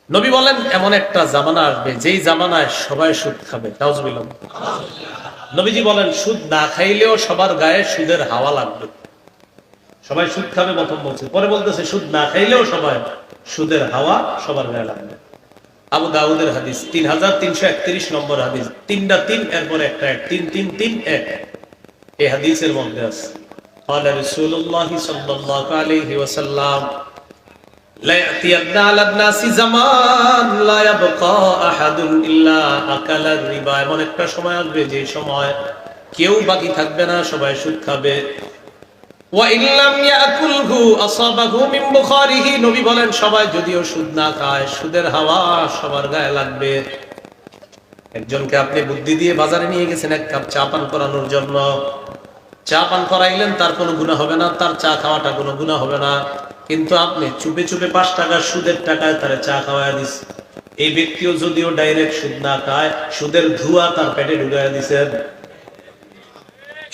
নবী বলেন এমন একটা জামানা আসবে যেই জামানায় সবাই সুদ খাবে। নাউজুবিল্লাহ। নবীজি বলেন সুদ না খাইলেও সবার গায়ে সুদের হাওয়া লাগবে। সবাই সুদ খাবে প্রথম বলছে, পরে বলতেছে সুদ না খাইলেও সবাই সুদের হাওয়া সবার গায়ে লাগবে। আবু দাউদের হাদিস 3331 নম্বর হাদিস, তিনটা তিন এরপরে একটা এক, 3331 এই হাদিসের মধ্যে আছে قال رسول الله صلى الله عليه وسلم لا يأتين على الناس زمان لا يبقى أحد إلا أكل الربا। এমন একটা সময় আসবে যে সময় কেউ বাকি থাকবে না, সবাই সুদ খাবে। وإن لم يأكله أصابه من بخاره। নবী বলেন সবাই যদিও সুদ না খায়, সুদের হাওয়া সবার গায়ে লাগবে। একজনকে আপনি বুদ্ধি দিয়ে বাজারে নিয়ে গেছেন এক কাপ চা পান করানোর জন্য, চা পান করাইলেন, তার কোনো গুনাহ হবে না, তার চা খাওয়াটা কোনো গুনাহ হবে না। কিন্তু আপনি চুপে চুপে 5 টাকা সুদের টাকায় তার চা খাওয়ায় দিস। এই ব্যক্তিও যদিও ডাইরেক্ট সুদ না খায়, সুদের ধোঁয়া তার পেটে ঢুকায় দিছেন,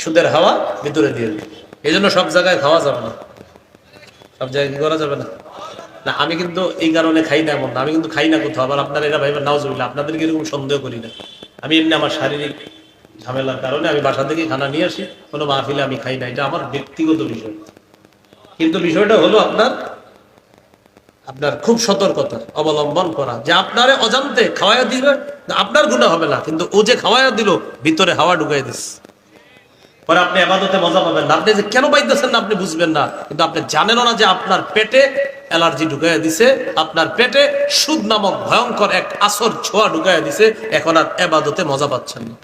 সুদের হাওয়া ভিতরে দিয়ে। এই জন্য সব জায়গায় খাওয়া যাবে না, সব জায়গায় কি করা যাবে না। না আমি কিন্তু এই কারণে খাই না এমন না, আমি কিন্তু খাই না কোথাও। আবার আপনারা এটা ভাইবেন নাউজুবিল্লাহ, আপনাদেরকে এরকম সন্দেহ করি না। আমি এমনি আমার শারীরিক ঝামেলার কারণে আমি বাসা থেকে খানা নিয়ে আসি, কোনো মাহফিলে আমি খাই না, এটা আমার ব্যক্তিগত বিষয়। কিন্তু বিষয়টা হলো আপনার খুব সতর্কতা অবলম্বন করা, যে আপনারে অজান্তে খাওয়াইয়া দিবে, আপনার গুনাহ হবে না, কিন্তু ও যে খাওয়াইয়া দিল ভিতরে হাওয়া ঢুকাই দিস, পরে আপনি ইবাদতে মজা পাবেন না। আপনি যে কেন পাইতেছেন না আপনি বুঝবেন না, কিন্তু আপনি জানেনও না যে আপনার পেটে অ্যালার্জি ঢুকাইয়া দিছে, আপনার পেটে সুদ নামক ভয়ঙ্কর এক আসর ছোঁয়া ঢুকাইয়া দিছে, এখন আর ইবাদতে মজা পাচ্ছেন না।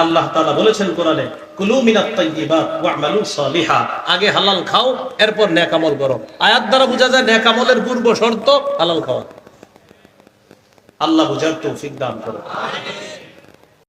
আল্লাহ তাআলা বলেছেন কোরআনে, কুলু মিনাত তাইয়্যিবাত ওয়া'মালু সালিহা। আগে হালাল খাও, এরপর নেক আমল করো। আয়াত দ্বারা বোঝা যায় নেক আমলের পূর্ব শর্ত হালাল খাওয়া। আল্লাহ বুঝার তৌফিক দান করুন।